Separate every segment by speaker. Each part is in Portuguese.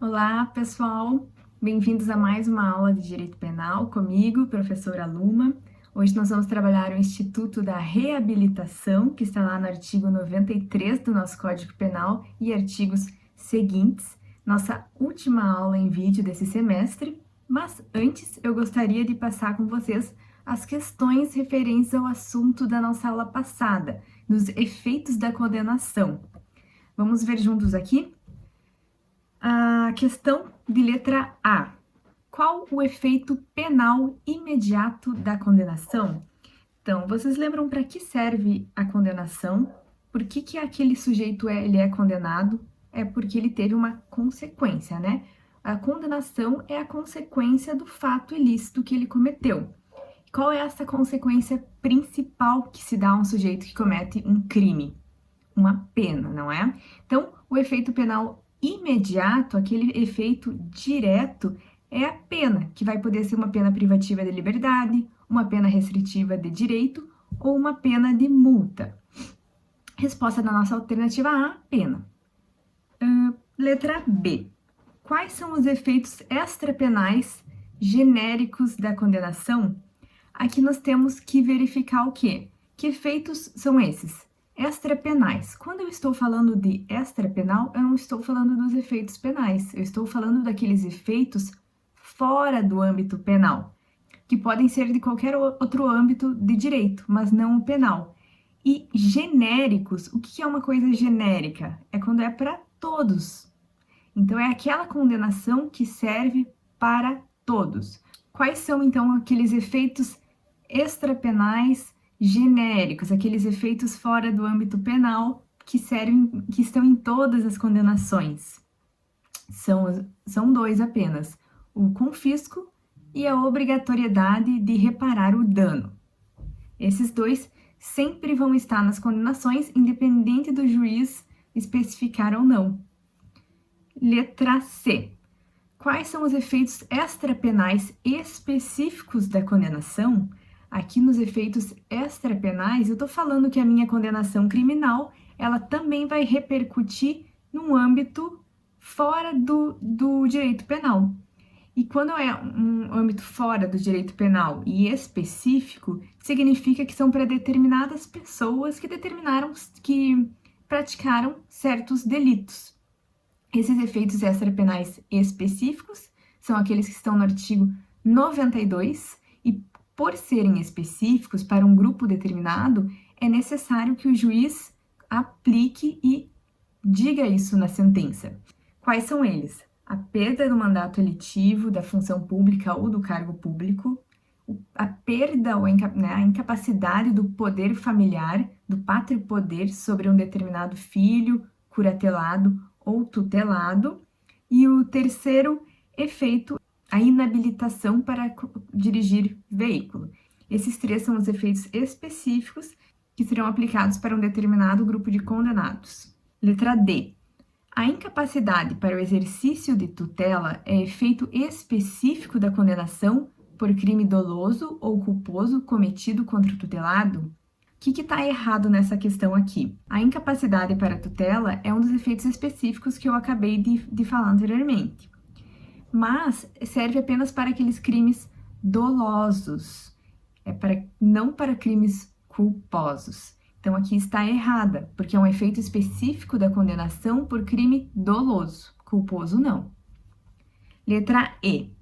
Speaker 1: Olá, pessoal! Bem-vindos a mais uma aula de Direito Penal comigo, professora Luma. Hoje nós vamos trabalhar o Instituto da Reabilitação, que está lá no artigo 93 do nosso Código Penal e artigos seguintes, nossa última aula em vídeo desse semestre. Mas antes, eu gostaria de passar com vocês as questões referentes ao assunto da nossa aula passada, dos efeitos da condenação. Vamos ver juntos aqui? A questão de letra A. Qual o efeito penal imediato da condenação? Então, vocês lembram para que serve a condenação? Por que aquele sujeito ele é condenado? É porque ele teve uma consequência, né? A condenação é a consequência do fato ilícito que ele cometeu. Qual é essa consequência principal que se dá a um sujeito que comete um crime? Uma pena, não é? Então, o efeito penal imediato, aquele efeito direto, é a pena, que vai poder ser uma pena privativa de liberdade, uma pena restritiva de direito ou uma pena de multa. Resposta da nossa alternativa A, pena. Letra B. Quais são os efeitos extrapenais genéricos da condenação? Aqui nós temos que verificar o quê? Que efeitos são esses? Extrapenais. Quando eu estou falando de extrapenal, eu não estou falando dos efeitos penais, eu estou falando daqueles efeitos fora do âmbito penal, que podem ser de qualquer outro âmbito de direito, mas não o penal. E genéricos, o que é uma coisa genérica? É quando é para todos. Então, é aquela condenação que serve para todos. Quais são, então, aqueles efeitos extrapenais genéricos, aqueles efeitos fora do âmbito penal que estão em todas as condenações? São dois apenas: o confisco e a obrigatoriedade de reparar o dano. Esses dois sempre vão estar nas condenações, independente do juiz especificar ou não. Letra C. Quais são os efeitos extrapenais específicos da condenação? Aqui nos efeitos extrapenais, eu estou falando que a minha condenação criminal, ela também vai repercutir num âmbito fora do direito penal. E quando é um âmbito fora do direito penal e específico, significa que são para determinadas pessoas que praticaram certos delitos. Esses efeitos extrapenais específicos são aqueles que estão no artigo 92 e, por serem específicos para um grupo determinado, é necessário que o juiz aplique e diga isso na sentença. Quais são eles? A perda do mandato eletivo, da função pública ou do cargo público, a perda ou a incapacidade do poder familiar, do pátrio poder sobre um determinado filho, curatelado ou tutelado, e o terceiro efeito, a inabilitação para dirigir veículo. Esses três são os efeitos específicos que serão aplicados para um determinado grupo de condenados. Letra D. A incapacidade para o exercício de tutela é efeito específico da condenação por crime doloso ou culposo cometido contra o tutelado? O que está errado nessa questão aqui? A incapacidade para tutela é um dos efeitos específicos que eu acabei de falar anteriormente, mas serve apenas para aqueles crimes dolosos, não para crimes culposos. Então, aqui está errada, porque é um efeito específico da condenação por crime doloso, culposo não. Letra E.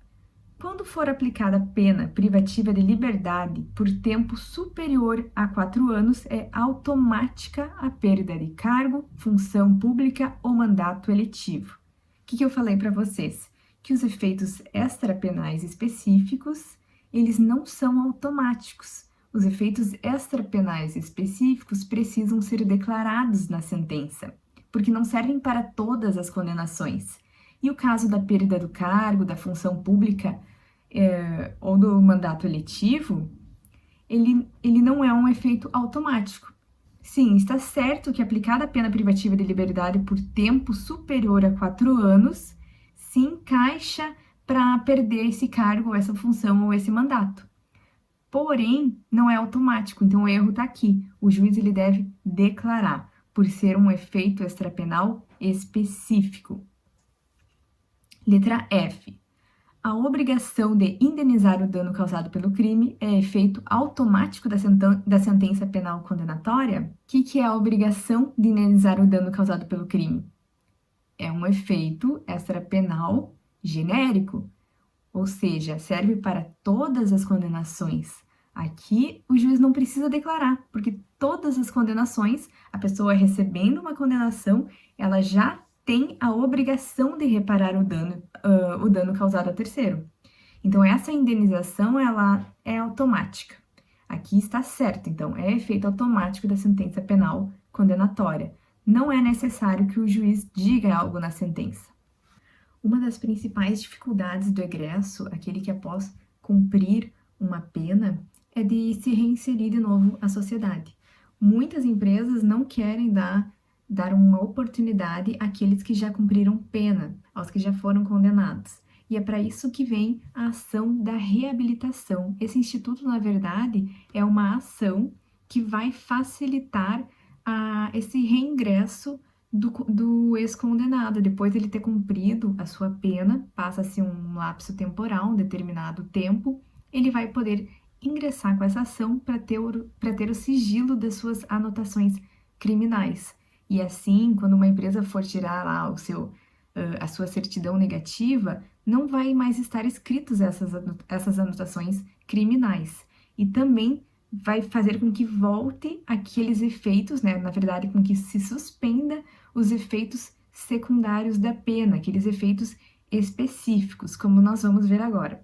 Speaker 1: Quando for aplicada pena privativa de liberdade por tempo superior a 4 anos, é automática a perda de cargo, função pública ou mandato eletivo. O que eu falei para vocês? Que os efeitos extrapenais específicos, eles não são automáticos. Os efeitos extrapenais específicos precisam ser declarados na sentença, porque não servem para todas as condenações. E o caso da perda do cargo, da função pública ou do mandato eletivo, ele não é um efeito automático. Sim, está certo que aplicada a pena privativa de liberdade por tempo superior a 4 anos, se encaixa para perder esse cargo, essa função ou esse mandato. Porém, não é automático, então o erro está aqui. O juiz ele deve declarar, por ser um efeito extrapenal específico. Letra F. A obrigação de indenizar o dano causado pelo crime é efeito automático da sentença penal condenatória? O que é a obrigação de indenizar o dano causado pelo crime? É um efeito extrapenal genérico, ou seja, serve para todas as condenações. Aqui o juiz não precisa declarar, porque todas as condenações, a pessoa recebendo uma condenação, ela já tem a obrigação de reparar o dano causado a terceiro. Então, essa indenização, ela é automática. Aqui está certo, então, é efeito automático da sentença penal condenatória. Não é necessário que o juiz diga algo na sentença. Uma das principais dificuldades do egresso, aquele que após cumprir uma pena, é de se reinserir de novo à sociedade. Muitas empresas não querem dar uma oportunidade àqueles que já cumpriram pena, aos que já foram condenados. E é para isso que vem a ação da reabilitação. Esse instituto, na verdade, é uma ação que vai facilitar esse reingresso do ex-condenado. Depois de ele ter cumprido a sua pena, passa-se um lapso temporal, um determinado tempo, ele vai poder ingressar com essa ação para ter o sigilo das suas anotações criminais. E assim, quando uma empresa for tirar lá a sua certidão negativa, não vai mais estar escritos essas anotações criminais. E também vai fazer com que volte aqueles efeitos, né? Na verdade, com que se suspenda os efeitos secundários da pena, aqueles efeitos específicos, como nós vamos ver agora.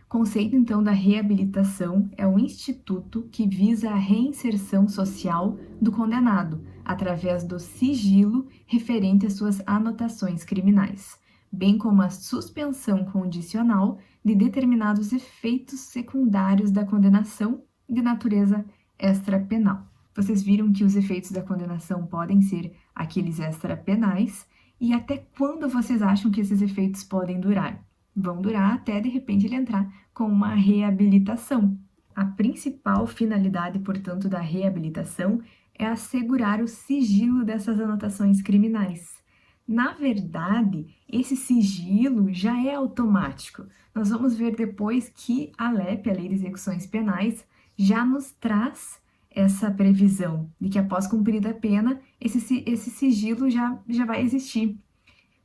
Speaker 1: O conceito, então, da reabilitação é um instituto que visa a reinserção social do condenado, através do sigilo referente às suas anotações criminais, bem como a suspensão condicional de determinados efeitos secundários da condenação de natureza extrapenal. Vocês viram que os efeitos da condenação podem ser aqueles extrapenais, e até quando vocês acham que esses efeitos podem durar? Vão durar até, de repente, ele entrar com uma reabilitação. A principal finalidade, portanto, da reabilitação é assegurar o sigilo dessas anotações criminais. Na verdade, esse sigilo já é automático. Nós vamos ver depois que a LEP, a Lei de Execuções Penais, já nos traz essa previsão de que após cumprida a pena, esse sigilo já vai existir.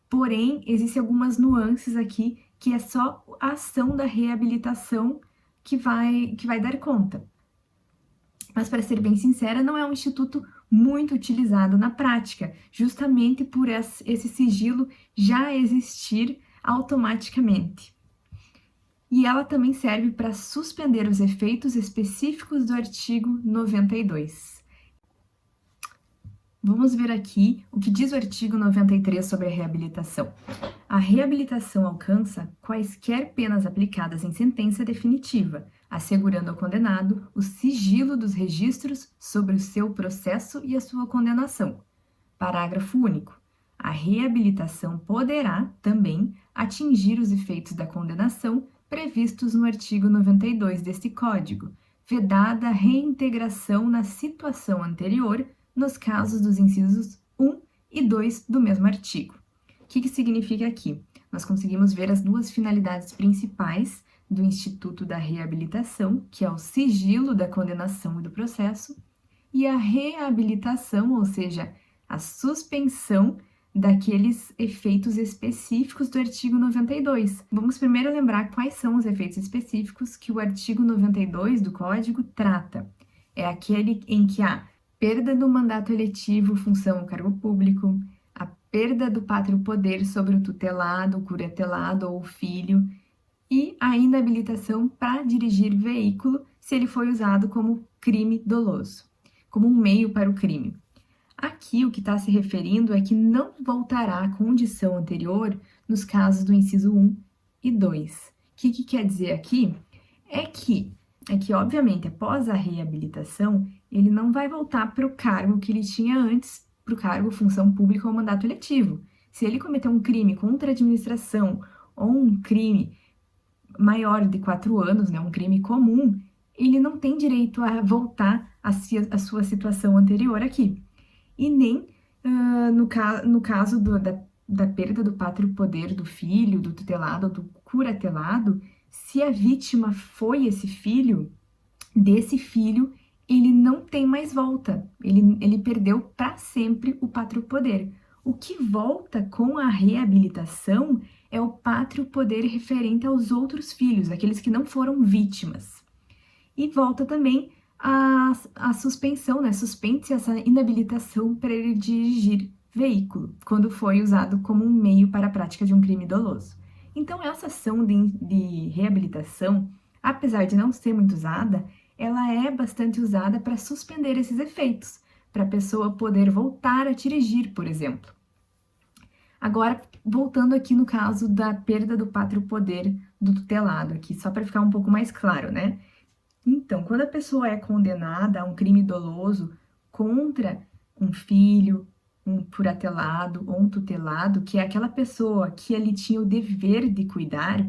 Speaker 1: Porém, existem algumas nuances aqui que é só a ação da reabilitação que vai dar conta. Mas, para ser bem sincera, não é um instituto muito utilizado na prática, justamente por esse sigilo já existir automaticamente. E ela também serve para suspender os efeitos específicos do artigo 92. Vamos ver aqui o que diz o artigo 93 sobre a reabilitação. A reabilitação alcança quaisquer penas aplicadas em sentença definitiva, assegurando ao condenado o sigilo dos registros sobre o seu processo e a sua condenação. Parágrafo único. A reabilitação poderá, também, atingir os efeitos da condenação previstos no artigo 92 deste Código, vedada a reintegração na situação anterior nos casos dos incisos 1 e 2 do mesmo artigo. O que significa aqui? Nós conseguimos ver as duas finalidades principais do Instituto da Reabilitação, que é o sigilo da condenação e do processo, e a reabilitação, ou seja, a suspensão daqueles efeitos específicos do artigo 92. Vamos primeiro lembrar quais são os efeitos específicos que o artigo 92 do Código trata. É aquele em que há perda do mandato eletivo, função ou cargo público, a perda do pátrio poder sobre o tutelado, o curetelado ou o filho, e a inabilitação para dirigir veículo se ele foi usado como crime doloso, como um meio para o crime. Aqui o que está se referindo é que não voltará à condição anterior nos casos do inciso 1 e 2. O que quer dizer aqui? É que, obviamente, após a reabilitação, ele não vai voltar para o cargo que ele tinha antes, para o cargo, função pública ou mandato eletivo. Se ele cometeu um crime contra a administração ou um crime maior de 4 anos, né, um crime comum, ele não tem direito a voltar à sua situação anterior aqui. E nem no caso da perda do pátrio poder do filho, do tutelado ou do curatelado, se a vítima foi esse filho, desse filho, ele não tem mais volta. Ele perdeu para sempre o pátrio poder. O que volta com a reabilitação é o pátrio poder referente aos outros filhos, aqueles que não foram vítimas. E volta também a suspensão, né? Suspende-se essa inabilitação para ele dirigir veículo, quando foi usado como um meio para a prática de um crime doloso. Então, essa ação de reabilitação, apesar de não ser muito usada, ela é bastante usada para suspender esses efeitos, para a pessoa poder voltar a dirigir, por exemplo. Agora, voltando aqui no caso da perda do pátrio poder do tutelado, aqui, só para ficar um pouco mais claro, né? Então, quando a pessoa é condenada a um crime doloso contra um filho, um curatelado ou um tutelado, que é aquela pessoa que ele tinha o dever de cuidar,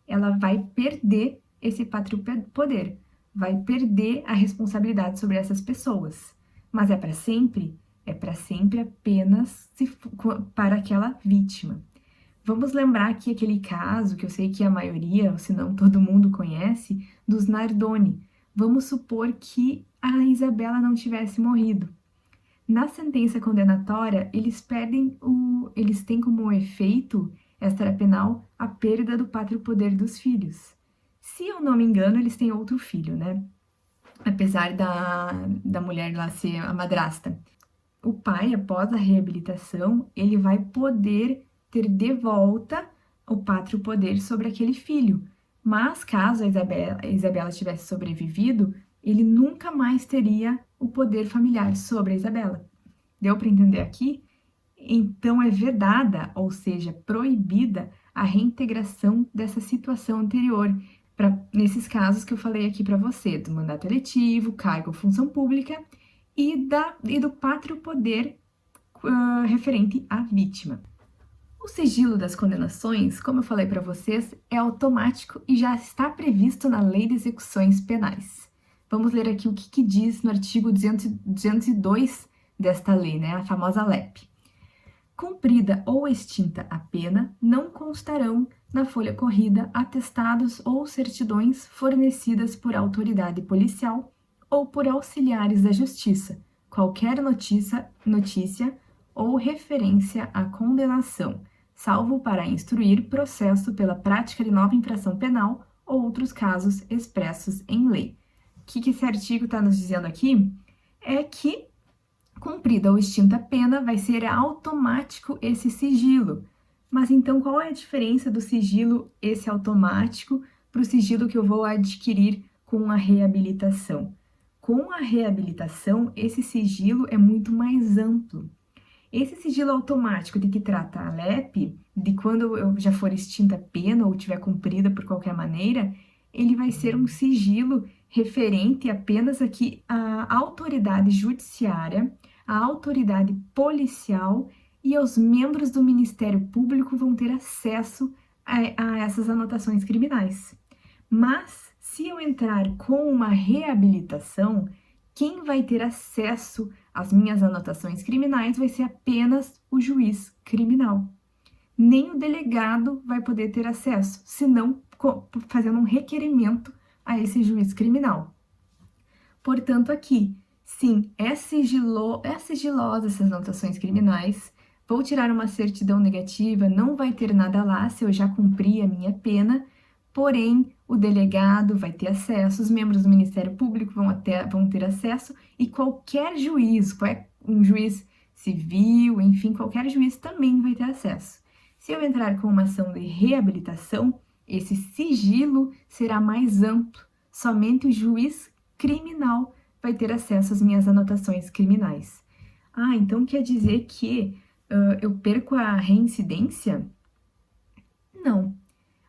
Speaker 1: ela vai perder esse pátrio poder, vai perder a responsabilidade sobre essas pessoas. Mas é para sempre? É para sempre apenas para aquela vítima. Vamos lembrar aqui aquele caso que eu sei que a maioria, ou se não todo mundo conhece, dos Nardoni. Vamos supor que a Isabela não tivesse morrido. Na sentença condenatória, eles têm como efeito extrapenal a perda do pátrio poder dos filhos. Se eu não me engano, eles têm outro filho, né? Apesar da mulher lá ser a madrasta. O pai, após a reabilitação, ele vai poder ter de volta o pátrio poder sobre aquele filho. Mas caso a Isabela tivesse sobrevivido, ele nunca mais teria o poder familiar sobre a Isabela. Deu para entender aqui? Então é vedada, ou seja, proibida a reintegração dessa situação anterior, nesses casos que eu falei aqui para você, do mandato eletivo, cargo ou função pública e do pátrio poder referente à vítima. O sigilo das condenações, como eu falei para vocês, é automático e já está previsto na Lei de Execuções Penais. Vamos ler aqui o que diz no artigo 202 desta lei, né, a famosa LEP. Cumprida ou extinta a pena, não constarão na folha corrida atestados ou certidões fornecidas por autoridade policial ou por auxiliares da justiça, qualquer notícia ou referência à condenação, salvo para instruir processo pela prática de nova infração penal ou outros casos expressos em lei. O que esse artigo está nos dizendo aqui é que, cumprida ou extinta a pena, vai ser automático esse sigilo. Mas então qual é a diferença do sigilo, esse automático, para o sigilo que eu vou adquirir com a reabilitação? Com a reabilitação, esse sigilo é muito mais amplo. Esse sigilo automático de que trata a LEP, de quando eu já for extinta a pena ou tiver cumprida por qualquer maneira, ele vai ser um sigilo referente apenas aqui à autoridade judiciária, à autoridade policial e aos membros do Ministério Público vão ter acesso a essas anotações criminais. Mas, se eu entrar com uma reabilitação, quem vai ter acesso às minhas anotações criminais vai ser apenas o juiz criminal. Nem o delegado vai poder ter acesso, senão fazendo um requerimento a esse juiz criminal. Portanto, aqui, sim, é sigilosa essas anotações criminais. Vou tirar uma certidão negativa, não vai ter nada lá se eu já cumpri a minha pena, porém, o delegado vai ter acesso, os membros do Ministério Público vão ter acesso e qualquer juiz, um juiz civil, enfim, qualquer juiz também vai ter acesso. Se eu entrar com uma ação de reabilitação, esse sigilo será mais amplo, somente o juiz criminal vai ter acesso às minhas anotações criminais. Ah, então quer dizer que eu perco a reincidência? Não.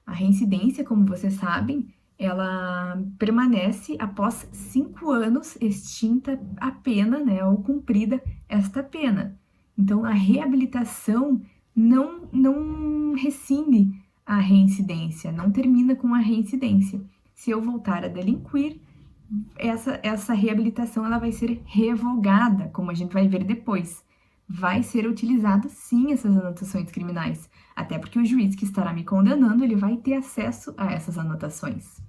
Speaker 1: A reincidência, como vocês sabem, ela permanece após 5 anos extinta a pena, né, ou cumprida esta pena. Então, a reabilitação não rescinde a reincidência, não termina com a reincidência. Se eu voltar a delinquir, essa reabilitação ela vai ser revogada, como a gente vai ver depois. vai ser utilizado sim essas anotações criminais, até porque o juiz que estará me condenando, ele vai ter acesso a essas anotações.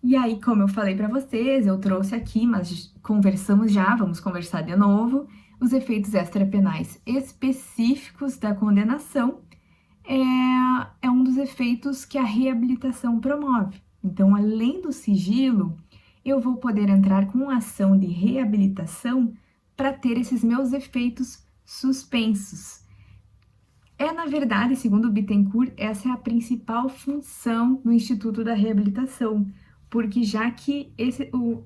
Speaker 1: E aí, como eu falei para vocês, eu trouxe aqui, mas conversamos já, vamos conversar de novo, os efeitos extrapenais específicos da condenação é um dos efeitos que a reabilitação promove. Então, além do sigilo, eu vou poder entrar com uma ação de reabilitação para ter esses meus efeitos suspensos. Na verdade, segundo o Bittencourt, essa é a principal função do Instituto da Reabilitação, porque já que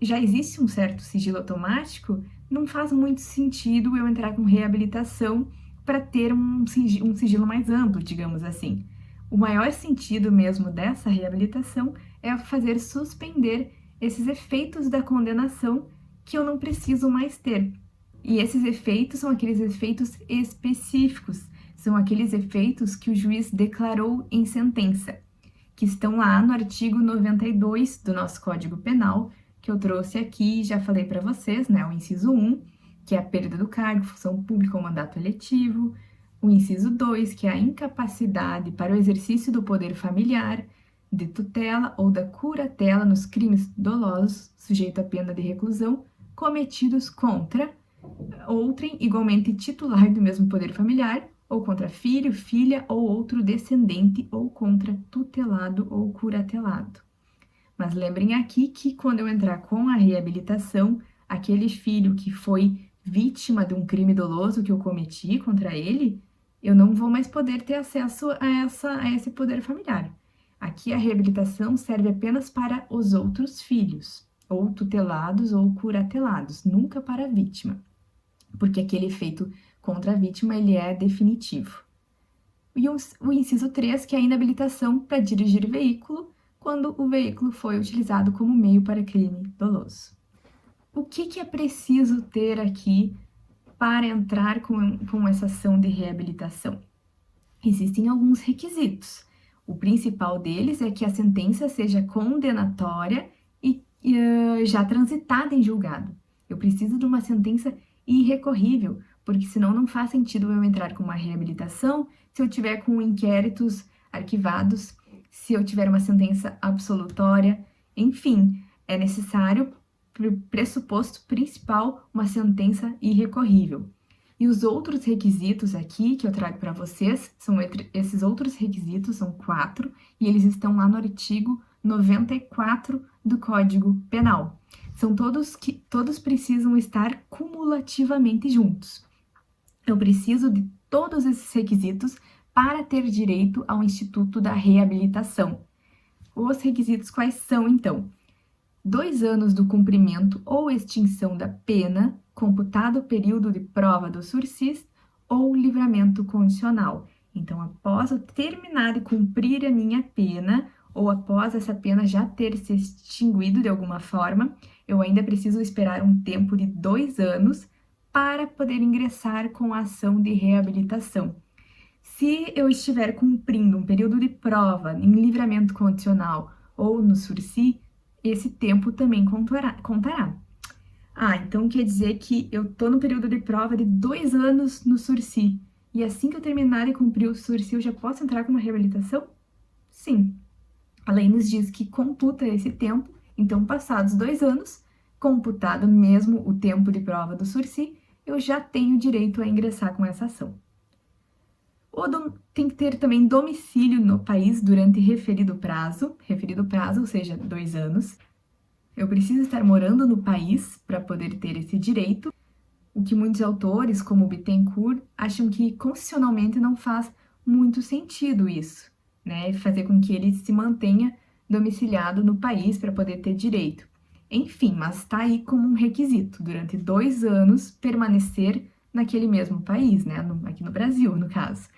Speaker 1: já existe um certo sigilo automático, não faz muito sentido eu entrar com reabilitação para ter um sigilo mais amplo, digamos assim. O maior sentido mesmo dessa reabilitação é fazer suspender esses efeitos da condenação que eu não preciso mais ter. E esses efeitos são aqueles efeitos específicos, são aqueles efeitos que o juiz declarou em sentença, que estão lá no artigo 92 do nosso Código Penal, que eu trouxe aqui e já falei para vocês, né? O inciso 1, que é a perda do cargo, função pública ou mandato eletivo. O inciso 2, que é a incapacidade para o exercício do poder familiar, de tutela ou da curatela nos crimes dolosos, sujeito à pena de reclusão, cometidos contra outrem igualmente titular do mesmo poder familiar, ou contra filho, filha ou outro descendente, ou contra tutelado ou curatelado. Mas lembrem aqui que quando eu entrar com a reabilitação, aquele filho que foi vítima de um crime doloso que eu cometi contra ele, eu não vou mais poder ter acesso a esse poder familiar. Aqui a reabilitação serve apenas para os outros filhos, ou tutelados ou curatelados, nunca para a vítima, porque aquele efeito contra a vítima ele é definitivo. E o inciso 3, que é a inabilitação para dirigir veículo, quando o veículo foi utilizado como meio para crime doloso. O que é preciso ter aqui para entrar com essa ação de reabilitação? Existem alguns requisitos. O principal deles é que a sentença seja condenatória e já transitada em julgado. Eu preciso de uma sentença irrecorrível, porque senão não faz sentido eu entrar com uma reabilitação se eu tiver com inquéritos arquivados, se eu tiver uma sentença absolutória, enfim, é necessário, pressuposto principal, uma sentença irrecorrível. E os outros requisitos aqui que eu trago para vocês, esses outros requisitos são 4, e eles estão lá no artigo 94 do Código Penal. São todos precisam estar cumulativamente juntos. Eu preciso de todos esses requisitos para ter direito ao Instituto da Reabilitação. Os requisitos quais são, então? 2 anos do cumprimento ou extinção da pena, computado o período de prova do sursis ou livramento condicional. Então, após eu terminar de cumprir a minha pena, ou após essa pena já ter se extinguido de alguma forma, eu ainda preciso esperar um tempo de 2 anos para poder ingressar com a ação de reabilitação. Se eu estiver cumprindo um período de prova em livramento condicional ou no sursis, esse tempo também contará. Então quer dizer que eu tô no período de prova de 2 anos no sursis, e assim que eu terminar de cumprir o sursis, eu já posso entrar com uma reabilitação? Sim. A lei nos diz que computa esse tempo, então passados 2 anos, computado mesmo o tempo de prova do sursis, eu já tenho direito a ingressar com essa ação. Tem que ter também domicílio no país durante referido prazo, ou seja, 2 anos. Eu preciso estar morando no país para poder ter esse direito, o que muitos autores, como Bittencourt, acham que constitucionalmente não faz muito sentido isso, né? Fazer com que ele se mantenha domiciliado no país para poder ter direito. Enfim, mas está aí como um requisito, durante 2 anos, permanecer naquele mesmo país, né? Aqui no Brasil, no caso.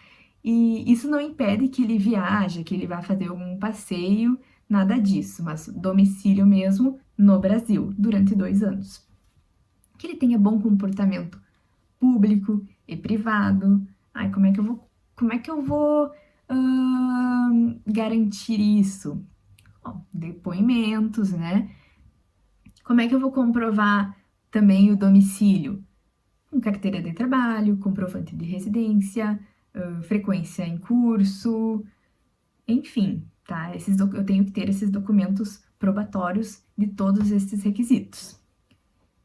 Speaker 1: E isso não impede que ele viaje, que ele vá fazer algum passeio, nada disso, mas domicílio mesmo no Brasil, durante 2 anos. Que ele tenha bom comportamento público e privado. Como é que eu vou garantir isso? Bom, depoimentos, né? Como é que eu vou comprovar também o domicílio? com carteira de trabalho, comprovante de residência, frequência em curso, enfim, tá? Eu tenho que ter esses documentos probatórios de todos esses requisitos.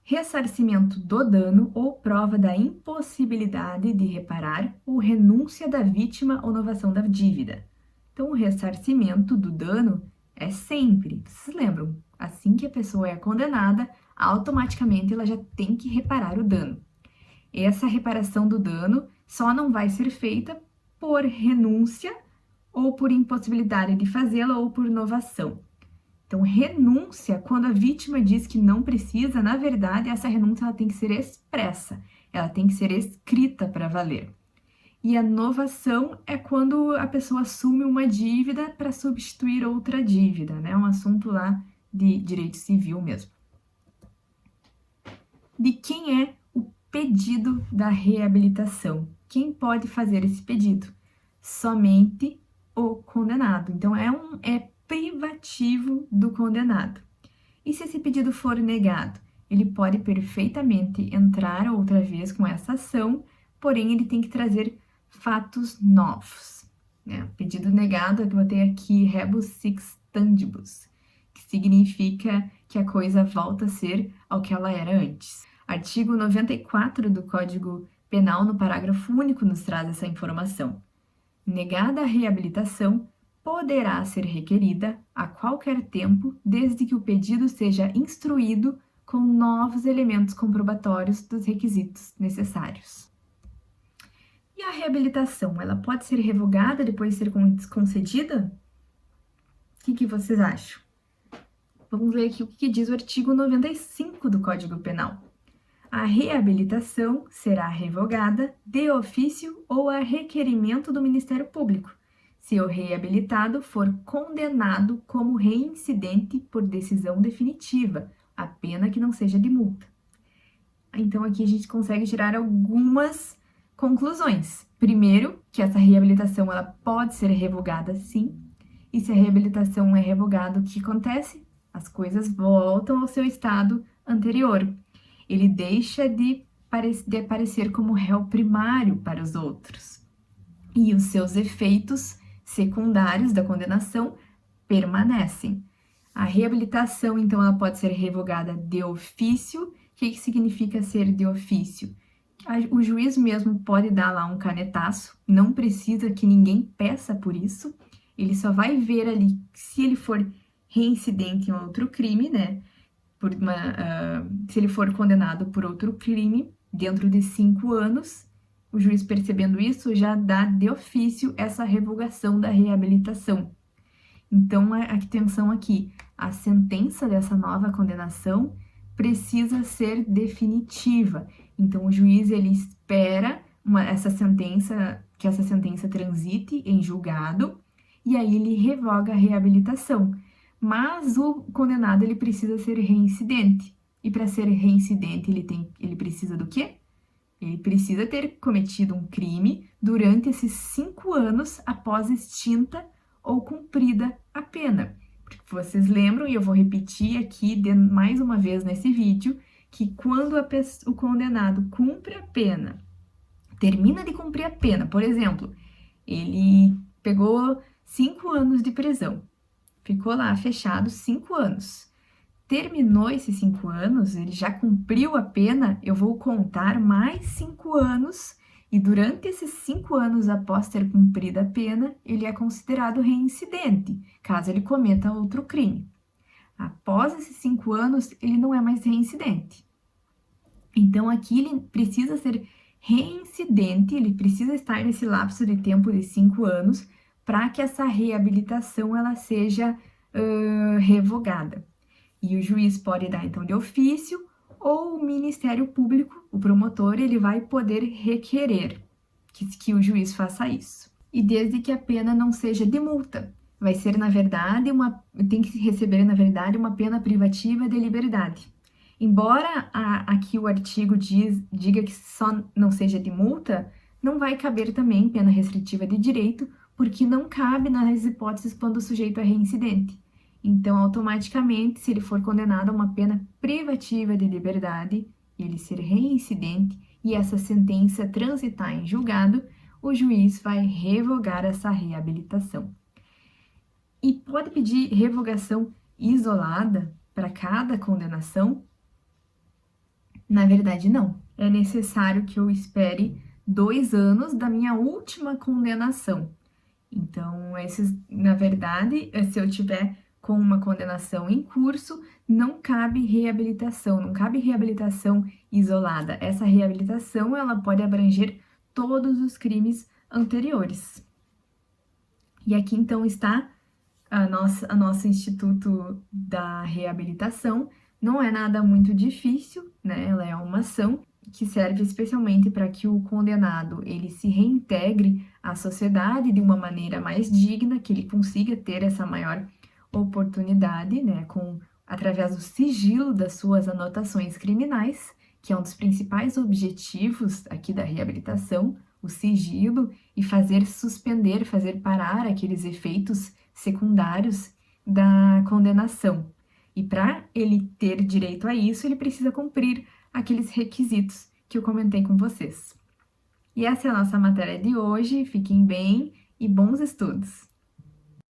Speaker 1: Ressarcimento do dano ou prova da impossibilidade de reparar ou renúncia da vítima ou novação da dívida. Então, o ressarcimento do dano é sempre, vocês lembram, assim que a pessoa é condenada, automaticamente ela já tem que reparar o dano. Essa reparação do dano só não vai ser feita por renúncia ou por impossibilidade de fazê-la ou por novação. Então, renúncia, quando a vítima diz que não precisa, na verdade, essa renúncia ela tem que ser expressa, ela tem que ser escrita para valer. E a novação é quando a pessoa assume uma dívida para substituir outra dívida, né? Um assunto lá de direito civil mesmo. De quem é o pedido da reabilitação? Quem pode fazer esse pedido? Somente o condenado. Então, é privativo do condenado. E se esse pedido for negado? Ele pode perfeitamente entrar outra vez com essa ação, porém ele tem que trazer fatos novos. Né? O pedido negado é que eu botei aqui rebus sic stantibus, que significa que a coisa volta a ser ao que ela era antes. Artigo 94 do Código Penal, no parágrafo único, nos traz essa informação. Negada a reabilitação, poderá ser requerida a qualquer tempo, desde que o pedido seja instruído com novos elementos comprobatórios dos requisitos necessários. E a reabilitação, ela pode ser revogada depois de ser concedida? O que vocês acham? Vamos ler aqui o que diz o artigo 95 do Código Penal. A reabilitação será revogada de ofício ou a requerimento do Ministério Público, se o reabilitado for condenado como reincidente por decisão definitiva, a pena que não seja de multa. Então, aqui a gente consegue tirar algumas conclusões. Primeiro, que essa reabilitação ela pode ser revogada sim, e se a reabilitação é revogada, o que acontece? As coisas voltam ao seu estado anterior. Ele deixa de aparecer como réu primário para os outros. E os seus efeitos secundários da condenação permanecem. A reabilitação, então, ela pode ser revogada de ofício. O que significa ser de ofício? O juiz mesmo pode dar lá um canetaço, não precisa que ninguém peça por isso, ele só vai ver ali se ele for reincidente em outro crime, né? Se ele for condenado por outro crime dentro de 5 anos, o juiz percebendo isso já dá de ofício essa revogação da reabilitação. Então, atenção aqui, a sentença dessa nova condenação precisa ser definitiva. Então, o juiz ele espera que essa sentença transite em julgado e aí ele revoga a reabilitação. Mas o condenado ele precisa ser reincidente. E para ser reincidente, ele precisa do quê? Ele precisa ter cometido um crime durante esses 5 anos após extinta ou cumprida a pena. Porque vocês lembram, e eu vou repetir aqui mais uma vez nesse vídeo, que quando o condenado cumpre a pena, termina de cumprir a pena, por exemplo, ele pegou 5 anos de prisão, ficou lá fechado 5 anos. Terminou esses 5 anos, ele já cumpriu a pena, eu vou contar mais 5 anos e durante esses 5 anos após ter cumprido a pena, ele é considerado reincidente, caso ele cometa outro crime. Após esses 5 anos, ele não é mais reincidente. Então, aqui ele precisa ser reincidente, ele precisa estar nesse lapso de tempo de 5 anos para que essa reabilitação ela seja revogada. E o juiz pode dar, então, de ofício, ou o Ministério Público, o promotor, ele vai poder requerer que o juiz faça isso. E desde que a pena não seja de multa, vai ser, na verdade, tem que receber, na verdade, uma pena privativa de liberdade. Embora aqui o artigo diga que só não seja de multa, não vai caber também pena restritiva de direito, porque não cabe nas hipóteses quando o sujeito é reincidente. Então, automaticamente, se ele for condenado a uma pena privativa de liberdade, ele ser reincidente e essa sentença transitar em julgado, o juiz vai revogar essa reabilitação. E pode pedir revogação isolada para cada condenação? Na verdade, não. É necessário que eu espere 2 anos da minha última condenação. Então, na verdade, se eu tiver com uma condenação em curso, não cabe reabilitação isolada. Essa reabilitação, ela pode abranger todos os crimes anteriores. E aqui, então, está nosso Instituto da Reabilitação. Não é nada muito difícil, né? Ela é uma ação que serve especialmente para que o condenado ele se reintegre à sociedade de uma maneira mais digna, que ele consiga ter essa maior oportunidade, né, através do sigilo das suas anotações criminais, que é um dos principais objetivos aqui da reabilitação, o sigilo e fazer parar aqueles efeitos secundários da condenação. E para ele ter direito a isso, ele precisa cumprir aqueles requisitos que eu comentei com vocês. E essa é a nossa matéria de hoje. Fiquem bem e bons estudos!